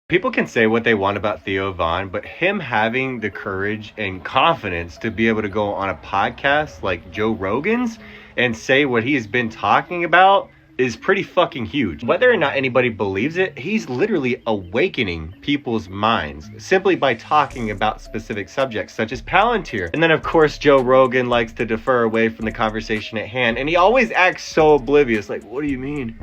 People can say what they want about Theo Von, but him having the courage and confidence to be able to go on a podcast like Joe Rogan's and say what he has been talking about is pretty fucking huge. Whether or not anybody believes it, he's literally awakening people's minds simply by talking about specific subjects such as Palantir. And then of course Joe Rogan likes to defer away from the conversation at hand, and he always acts so oblivious, like, what do you mean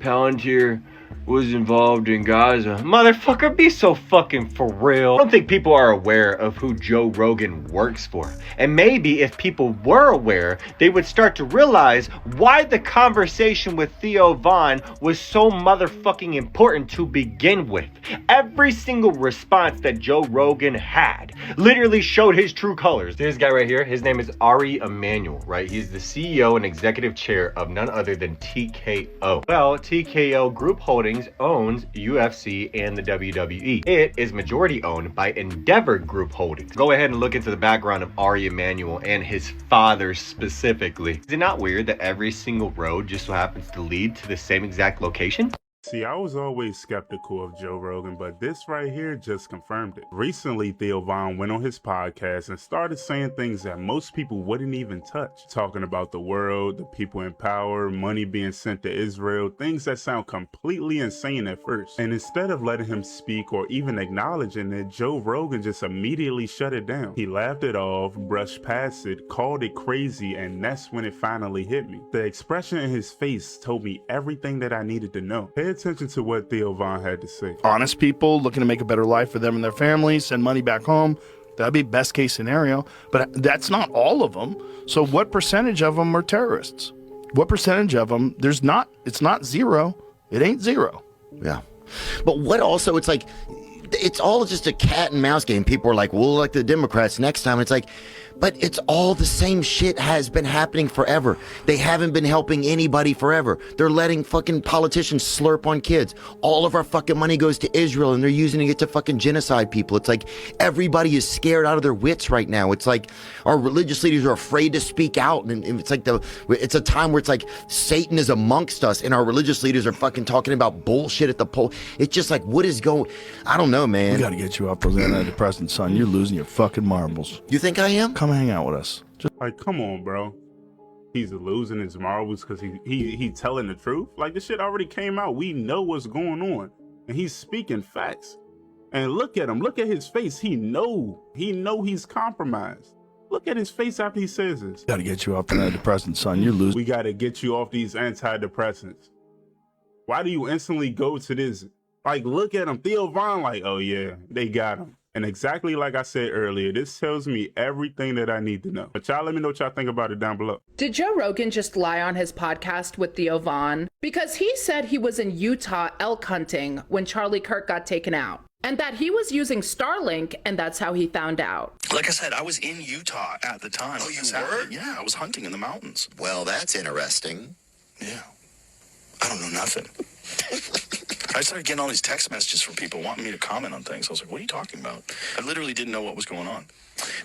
Palantir was involved in Gaza? Motherfucker, be so fucking for real. I don't think people are aware of who Joe Rogan works for. And maybe if people were aware, they would start to realize why the conversation with Theo Von was so motherfucking important to begin with. Every single response that Joe Rogan had literally showed his true colors. This guy right here, his name is Ari Emanuel, right? He's the CEO and executive chair of none other than TKO. Well, TKO Group Holdings owns UFC and the WWE. It is majority owned by Endeavor Group Holdings. Go ahead and look into the background of Ari Emanuel and his father specifically. Is it not weird that every single road just so happens to lead to the same exact location? See, I was always skeptical of Joe Rogan, but this right here just confirmed it. Recently, Theo Von went on his podcast and started saying things that most people wouldn't even touch. Talking about the world, the people in power, money being sent to Israel, things that sound completely insane at first. And instead of letting him speak or even acknowledging it, Joe Rogan just immediately shut it down. He laughed it off, brushed past it, called it crazy, and that's when it finally hit me. The expression in his face told me everything that I needed to know. Pay attention to what Theo Von had to say. Honest people looking to make a better life for them and their families, send money back home. That'd be best case scenario, but that's not all of them. So what percentage of them are terrorists? What percentage of them? It's not zero. It ain't zero. Yeah. But what also, it's like, it's all just a cat and mouse game. People are like, we'll elect the Democrats next time. It's like, but it's all the same shit has been happening forever. They haven't been helping anybody forever. They're letting fucking politicians slurp on kids. All of our fucking money goes to Israel and they're using it to fucking genocide people. It's like everybody is scared out of their wits right now. It's like our religious leaders are afraid to speak out. And it's like it's a time where it's like Satan is amongst us and our religious leaders are fucking talking about bullshit at the poll. It's just like, what is going, I don't know, man. We got to get you off those antidepressants, son. You're losing your fucking marbles. You think I am? Come hang out with us. Like, come on, bro. He's losing his marbles because he telling the truth. Like, this shit already came out. We know what's going on. And he's speaking facts. And look at him. Look at his face. He know he's compromised. Look at his face after he says this. Got to get you off the antidepressants, son. You're losing. We got to get you off these antidepressants. Why do you instantly go to this? Like, look at him. Theo Von, like, oh yeah, they got him. And exactly like I said earlier, this tells me everything that I need to know. But y'all let me know what y'all think about it down below. Did Joe Rogan just lie on his podcast with Theo Von? Because he said he was in Utah elk hunting when Charlie Kirk got taken out. And that he was using Starlink, and that's how he found out. Like I said, I was in Utah at the time. Oh, you were? Yeah, I was hunting in the mountains. Well, that's interesting. Yeah. I don't know nothing. I started getting all these text messages from people wanting me to comment on things. I was like, what are you talking about? I literally didn't know what was going on.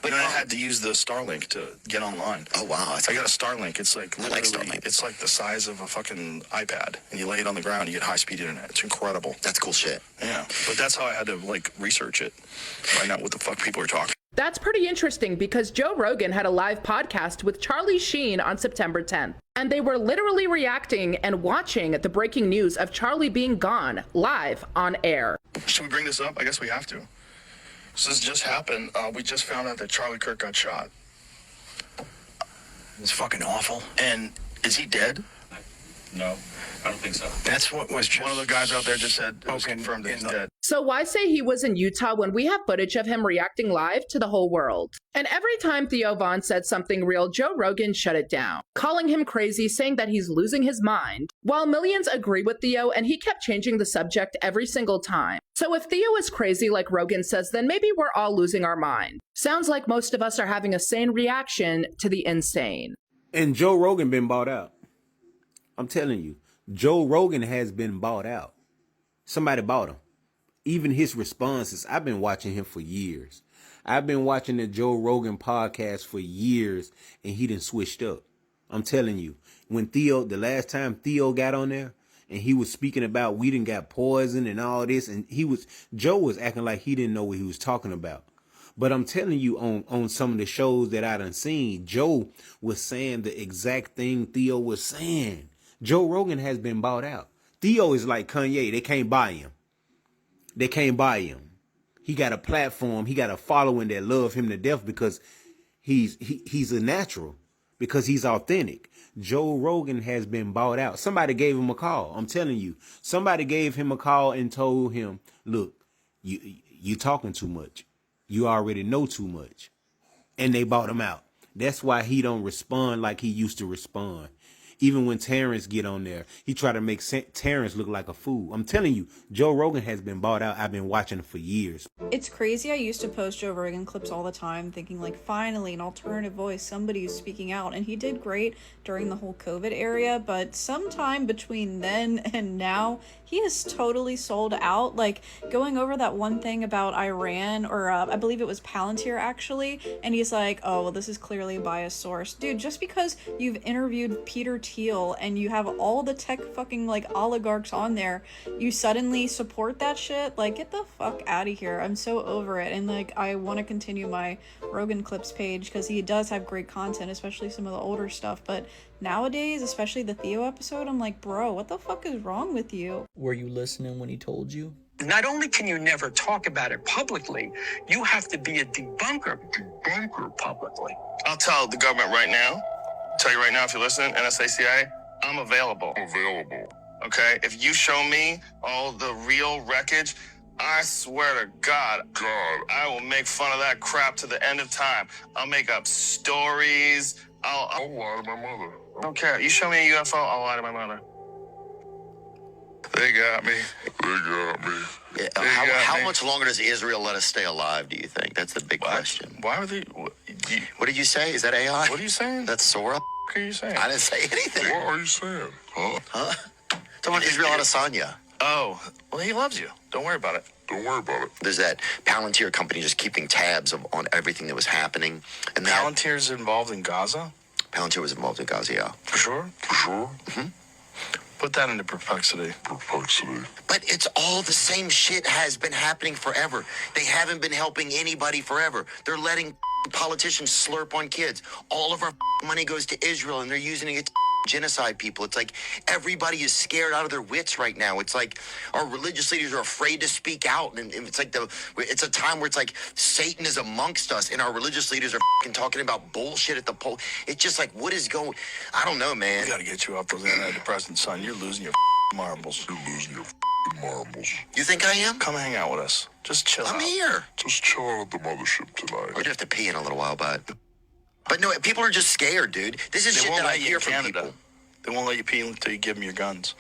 But then I had to use the Starlink to get online. Oh, wow. I got a Starlink. It's like I like Starlink. It's like the size of a fucking iPad. And you lay it on the ground, you get high-speed internet. It's incredible. That's cool shit. Yeah. But that's how I had to, like, research it. Find out what the fuck people are talking. That's pretty interesting because Joe Rogan had a live podcast with Charlie Sheen on September 10th. And they were literally reacting and watching the breaking news of Charlie being gone live on air. Should we bring this up? I guess we have to. So this just happened. We just found out that Charlie Kirk got shot. It's fucking awful. And is he dead? No, I don't think so. That's what was just... One of the guys out there just said it was confirmed that he's dead. So why say he was in Utah when we have footage of him reacting live to the whole world? And every time Theo Von said something real, Joe Rogan shut it down, calling him crazy, saying that he's losing his mind. While millions agree with Theo, and he kept changing the subject every single time. So if Theo is crazy like Rogan says, then maybe we're all losing our mind. Sounds like most of us are having a sane reaction to the insane. And Joe Rogan been bought out. I'm telling you, Joe Rogan has been bought out. Somebody bought him. Even his responses, I've been watching him for years. I've been watching the Joe Rogan podcast for years, and he done switched up. I'm telling you, when the last time Theo got on there and he was speaking about we didn't got poison and all this, and Joe was acting like he didn't know what he was talking about. But I'm telling you, on some of the shows that I done seen, Joe was saying the exact thing Theo was saying. Joe Rogan has been bought out. Theo is like Kanye. They can't buy him. They can't buy him. He got a platform. He got a following that love him to death because he's a natural, because he's authentic. Joe Rogan has been bought out. Somebody gave him a call. I'm telling you, somebody gave him a call and told him, look, you talking too much. You already know too much. And they bought him out. That's why he don't respond like he used to respond. Even when Terrence get on there, he try to make Terrence look like a fool. I'm telling you, Joe Rogan has been bought out. I've been watching for years. It's crazy. I used to post Joe Rogan clips all the time, thinking like, finally, an alternative voice, somebody who's speaking out. And he did great during the whole COVID area, but sometime between then and now, he is totally sold out. Like, going over that one thing about Iran, or I believe it was Palantir actually, and he's like, oh, well, this is clearly a biased source. Dude, just because you've interviewed Peter Thiel and you have all the tech fucking like oligarchs on there, you suddenly support that shit? Like, get the fuck out of here. I'm so over it. And like, I want to continue my Rogan Clips page because he does have great content, especially some of the older stuff. But nowadays, especially the Theo episode, I'm like, bro, what the fuck is wrong with you? Were you listening when he told you? Not only can you never talk about it publicly, you have to be a debunker publicly. I'll tell the government right now, tell you right now if you're listening, NSA, CIA, I'm available. Okay? If you show me all the real wreckage, I swear to God, I will make fun of that crap to the end of time. I'll make up stories. I'll lie to my mother. I don't care. You show me a UFO, I'll lie to my mother. They got me. Yeah, how much longer does Israel let us stay alive, do you think? That's the big question. Why are they... What did you say? Is that AI? What are you saying? That's Sora? What are you saying? I didn't say anything. What are you saying? Huh? Talking about Israel Adesanya. Oh, well, he loves you. Don't worry about it. There's that Palantir company just keeping tabs on everything that was happening. And Palantir's involved in Gaza? Palantir was involved in Gaza, yeah. For sure? Mm-hmm. Put that into perplexity. But it's all the same shit has been happening forever. They haven't been helping anybody forever. They're letting politicians slurp on kids. All of our money goes to Israel, and they're using it to genocide people. It's like everybody is scared out of their wits right now. It's like our religious leaders are afraid to speak out, and it's like it's a time where it's like Satan is amongst us, and our religious leaders are talking about bullshit at the poll. It's just like, what is going? I don't know, man. We gotta get you off those antidepressants, son. You're losing your marbles. You think I am? Come hang out with us. Just chill out. I'm here. Just chill out at the mothership tonight. We're gonna have to pee in a little while, but no, people are just scared, dude. This is shit that I hear from people. They won't let you pee until you give them your guns.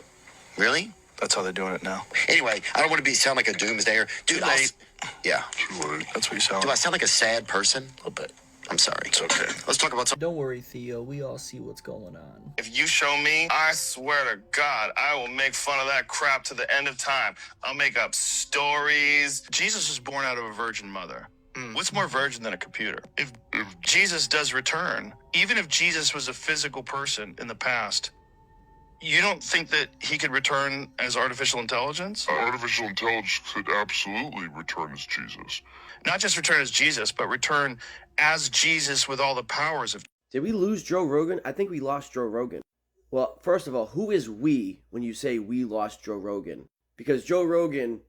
Really? That's how they're doing it now. Anyway, I don't want to sound like a doomsdayer. Dude, Too late. Yeah. Too late. That's what you sound Do like. I sound like a sad person? A little bit. I'm sorry. It's okay. Let's talk about something. Don't worry, Theo. We all see what's going on. If you show me, I swear to God, I will make fun of that crap to the end of time. I'll make up stories. Jesus was born out of a virgin mother. What's more virgin than a computer? If Jesus does return, even if Jesus was a physical person in the past, you don't think that he could return as artificial intelligence? Artificial intelligence could absolutely return as Jesus. Not just return as Jesus, but return as Jesus with all the powers of... Did we lose Joe Rogan? I think we lost Joe Rogan. Well, first of all, who is we when you say we lost Joe Rogan? Because Joe Rogan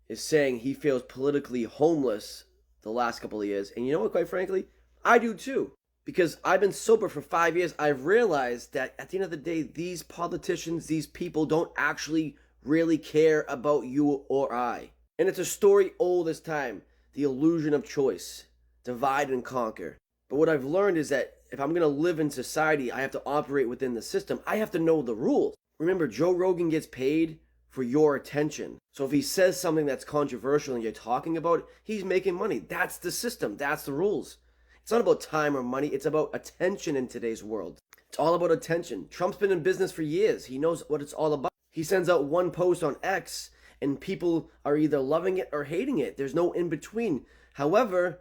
is saying he feels politically homeless the last couple of years. And you know what, quite frankly? I do too. Because I've been sober for 5 years. I've realized that at the end of the day, these politicians, these people don't actually really care about you or I. And it's a story old as time. The illusion of choice. Divide and conquer. But what I've learned is that if I'm going to live in society, I have to operate within the system. I have to know the rules. Remember, Joe Rogan gets paid for your attention. So if he says something that's controversial and you're talking about it, he's making money. That's the system. That's the rules. It's not about time or money. It's about attention in today's world. It's all about attention. Trump's been in business for years. He knows what it's all about. He sends out one post on X and people are either loving it or hating it. There's no in between. However,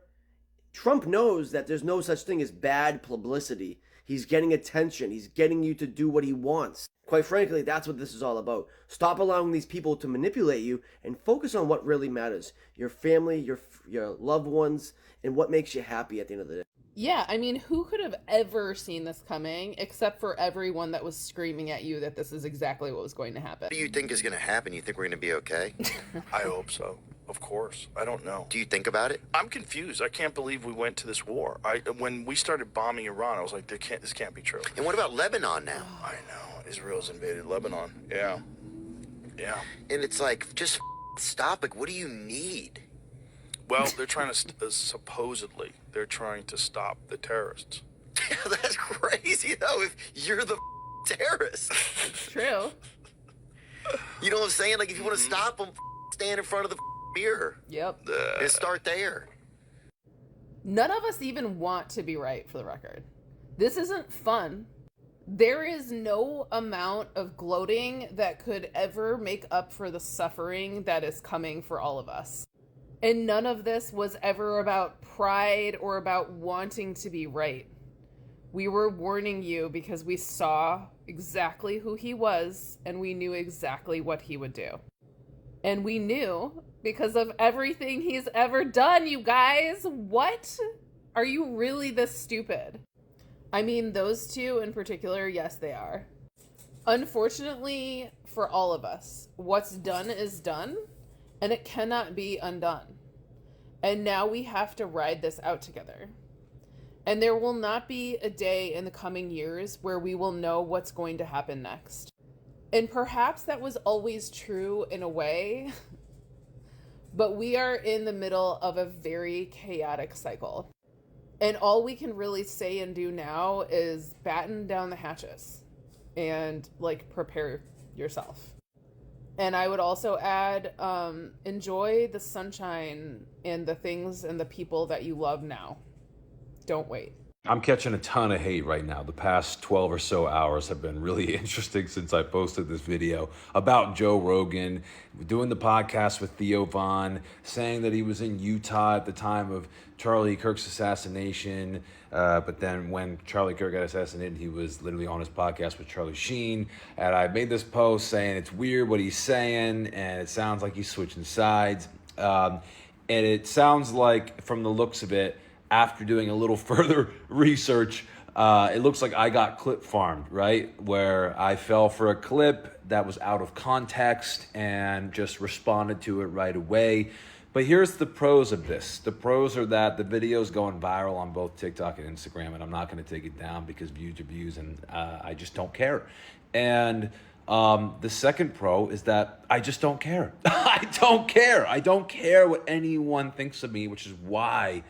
Trump knows that there's no such thing as bad publicity. He's getting attention. He's getting you to do what he wants. Quite frankly, that's what this is all about. Stop allowing these people to manipulate you and focus on what really matters. Your family, your loved ones, and what makes you happy at the end of the day. Yeah, I mean, who could have ever seen this coming except for everyone that was screaming at you that this is exactly what was going to happen? What do you think is going to happen? You think we're going to be okay? I hope so. Of course. I don't know. Do you think about it? I'm confused. I can't believe we went to this war. When we started bombing Iran, I was like, this can't be true. And what about Lebanon now? I know. Israel's invaded Lebanon. Yeah. Yeah. And it's like, just stop. Like, what do you need? Well, they're trying to, supposedly, they're trying to stop the terrorists. That's crazy, though, if you're the terrorist. True. You know what I'm saying? Like, if you want to stop them, stand in front of the mirror. Yep. And start there. None of us even want to be right, for the record. This isn't fun. There is no amount of gloating that could ever make up for the suffering that is coming for all of us. And none of this was ever about pride or about wanting to be right. We were warning you because we saw exactly who he was and we knew exactly what he would do. And we knew because of everything he's ever done, you guys. What? Are you really this stupid? I mean, those two in particular, yes, they are. Unfortunately, for all of us, what's done is done, and it cannot be undone. And now we have to ride this out together. And there will not be a day in the coming years where we will know what's going to happen next. And perhaps that was always true in a way, but we are in the middle of a very chaotic cycle. And all we can really say and do now is batten down the hatches and prepare yourself. And I would also add, enjoy the sunshine and the things and the people that you love now. Don't wait. I'm catching a ton of hate right now. The past 12 or so hours have been really interesting since I posted this video about Joe Rogan doing the podcast with Theo Von, saying that he was in Utah at the time of Charlie Kirk's assassination. But then when Charlie Kirk got assassinated, he was literally on his podcast with Charlie Sheen. And I made this post saying it's weird what he's saying, and it sounds like he's switching sides. And it sounds like, from the looks of it, after doing a little further research, it looks like I got clip farmed, right? Where I fell for a clip that was out of context and just responded to it right away. But here's the pros of this. The pros are that the video's going viral on both TikTok and Instagram, and I'm not going to take it down because views are views, and I just don't care. And the second pro is that I just don't care. I don't care. I don't care what anyone thinks of me, which is why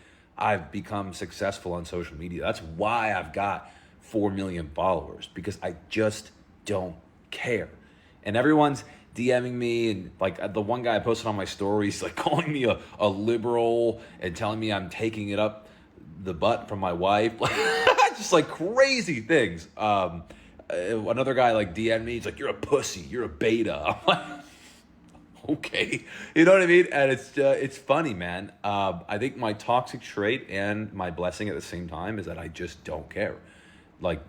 I've become successful on social media. That's why I've got 4 million followers, because I just don't care. And everyone's DMing me, and the one guy I posted on my stories, calling me a liberal and telling me I'm taking it up the butt from my wife. Just crazy things. Another guy DM'd me, he's like, "You're a pussy, you're a beta." I'm like, okay, you know what I mean? And it's funny, man. I think my toxic trait and my blessing at the same time is that I just don't care.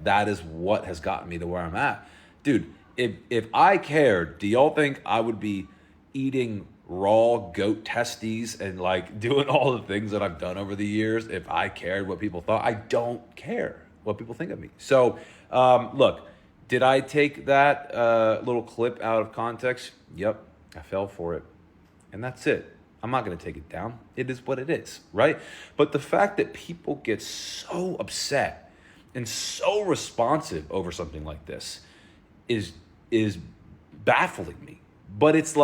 That is what has gotten me to where I'm at. Dude, if I cared, do y'all think I would be eating raw goat testes and doing all the things that I've done over the years if I cared what people thought? I don't care what people think of me. So, look, did I take that little clip out of context? Yep. I fell for it, and that's it. I'm not going to take it down. It is what it is, right? But the fact that people get so upset and so responsive over something like this is baffling me. But it's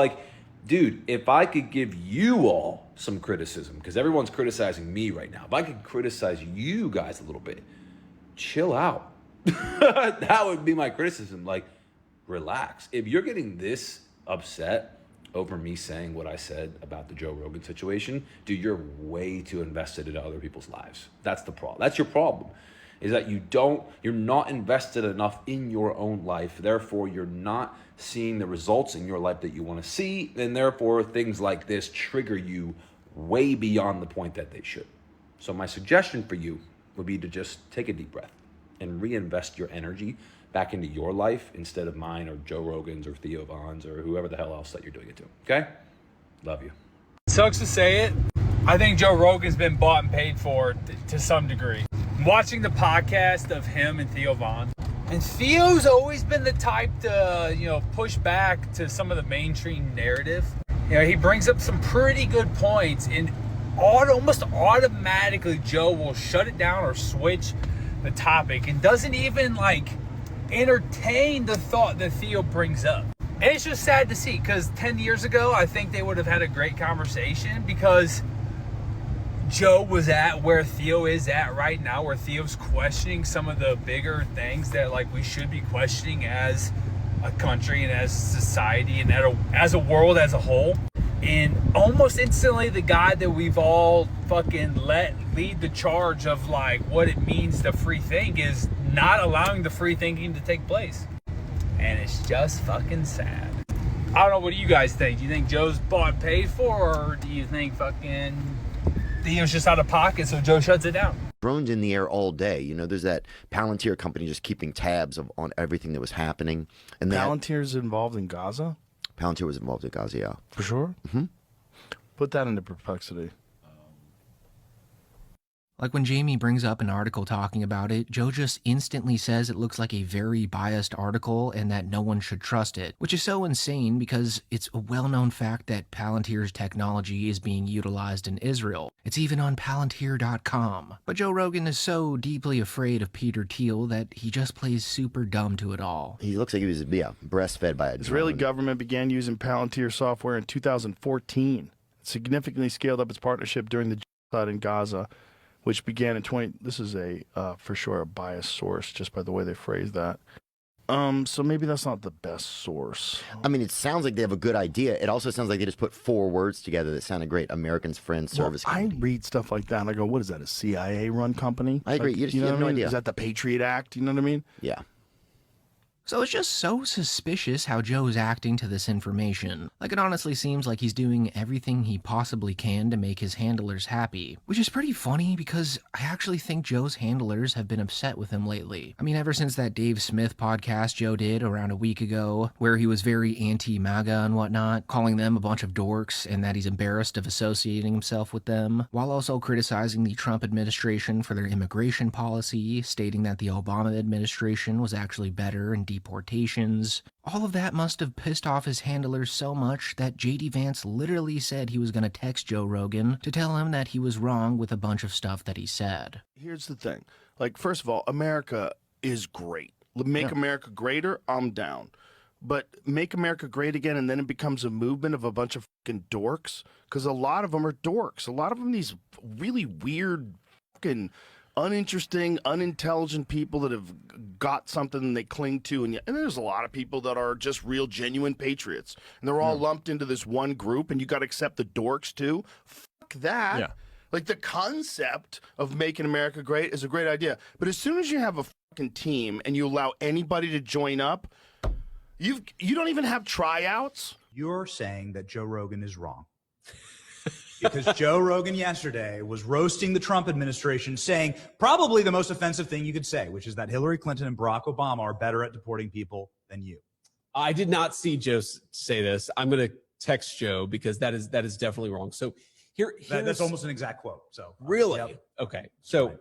dude, if I could give you all some criticism, because everyone's criticizing me right now, if I could criticize you guys a little bit, chill out. That would be my criticism. Relax. If you're getting this upset over me saying what I said about the Joe Rogan situation, dude, you're way too invested into other people's lives. That's the problem. That's your problem, is that you're not invested enough in your own life. Therefore, you're not seeing the results in your life that you want to see. And therefore, things like this trigger you way beyond the point that they should. So my suggestion for you would be to just take a deep breath and reinvest your energy back into your life instead of mine or Joe Rogan's or Theo Von's or whoever the hell else that you're doing it to. Okay? Love you. It sucks to say it. I think Joe Rogan's been bought and paid for to some degree. Watching the podcast of him and Theo Von, and Theo's always been the type to, push back to some of the mainstream narrative. He brings up some pretty good points, and almost automatically Joe will shut it down or switch the topic and doesn't even entertain the thought that Theo brings up. And it's just sad to see, because 10 years ago, I think they would have had a great conversation, because Joe was at where Theo is at right now, where Theo's questioning some of the bigger things that we should be questioning as a country and as society and as a world as a whole. And almost instantly, the guy that we've all fucking let lead the charge of what it means to free think is not allowing the free thinking to take place. And it's just fucking sad. I don't know, what do you guys think? Do you think Joe's bought and paid for, or do you think fucking Theo's just out of pocket, so Joe shuts it down? Drones in the air all day. There's that Palantir company just keeping tabs on everything that was happening. And Palantir's involved in Gaza? Palantir was involved in Gaza, yeah. For sure? Mm-hmm. Put that into perplexity. Like when Jamie brings up an article talking about it, Joe just instantly says it looks like a very biased article and that no one should trust it, which is so insane because it's a well-known fact that Palantir's technology is being utilized in Israel. It's even on Palantir.com. But Joe Rogan is so deeply afraid of Peter Thiel that he just plays super dumb to it all. He looks like he was, breastfed by a Israeli drone. government began using Palantir software in 2014. It significantly scaled up its partnership during the genocide in Gaza, which began in this is for sure a biased source just by the way they phrase that. So maybe that's not the best source. I mean, it sounds like they have a good idea. It also sounds like they just put 4 words together that sounded great. Americans, friends, service. I read stuff like that and I go, what is that, a CIA-run company? I agree. You have no idea. Is that the Patriot Act? You know what I mean? Yeah. So it's just so suspicious how Joe's acting to this information. It honestly seems like he's doing everything he possibly can to make his handlers happy. Which is pretty funny because I actually think Joe's handlers have been upset with him lately. I mean, ever since that Dave Smith podcast Joe did around a week ago, where he was very anti-MAGA and whatnot, calling them a bunch of dorks and that he's embarrassed of associating himself with them, while also criticizing the Trump administration for their immigration policy, stating that the Obama administration was actually better and deportations. All of that must have pissed off his handlers so much that JD Vance literally said he was going to text Joe Rogan to tell him that he was wrong with a bunch of stuff that he said. Here's the thing. First of all, America is great. Make America greater, I'm down. But make America great again, and then it becomes a movement of a bunch of fucking dorks, because a lot of them are dorks. A lot of them, these really weird fucking uninteresting, unintelligent people that have got something they cling to, and there's a lot of people that are just real, genuine patriots, and they're all lumped into this one group, and you got to accept the dorks too. Fuck that. Yeah. The concept of making America great is a great idea, but as soon as you have a fucking team and you allow anybody to join up, you don't even have tryouts. You're saying that Joe Rogan is wrong. Because Joe Rogan yesterday was roasting the Trump administration, saying probably the most offensive thing you could say, which is that Hillary Clinton and Barack Obama are better at deporting people than you. I did not see Joe say this. I'm going to text Joe because that is definitely wrong. So that's almost an exact quote. So really, yep. Okay. So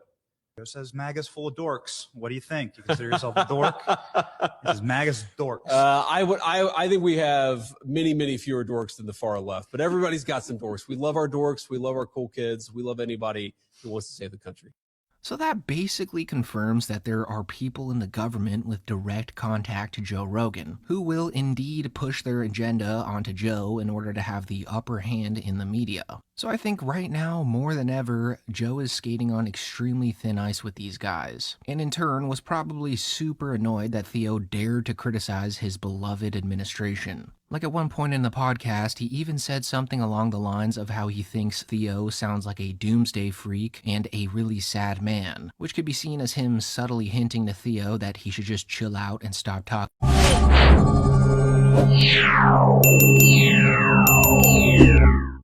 Joe says MAGA's full of dorks. What do you think? You consider yourself a dork? He says MAGA's dorks. I think we have many fewer dorks than the far left, but everybody's got some dorks. We love our dorks. We love our cool kids. We love anybody who wants to save the country. So that basically confirms that there are people in the government with direct contact to Joe Rogan, who will indeed push their agenda onto Joe in order to have the upper hand in the media. So I think right now, more than ever, Joe is skating on extremely thin ice with these guys, and in turn was probably super annoyed that Theo dared to criticize his beloved administration. At one point in the podcast, he even said something along the lines of how he thinks Theo sounds like a doomsday freak and a really sad man, which could be seen as him subtly hinting to Theo that he should just chill out and stop talking.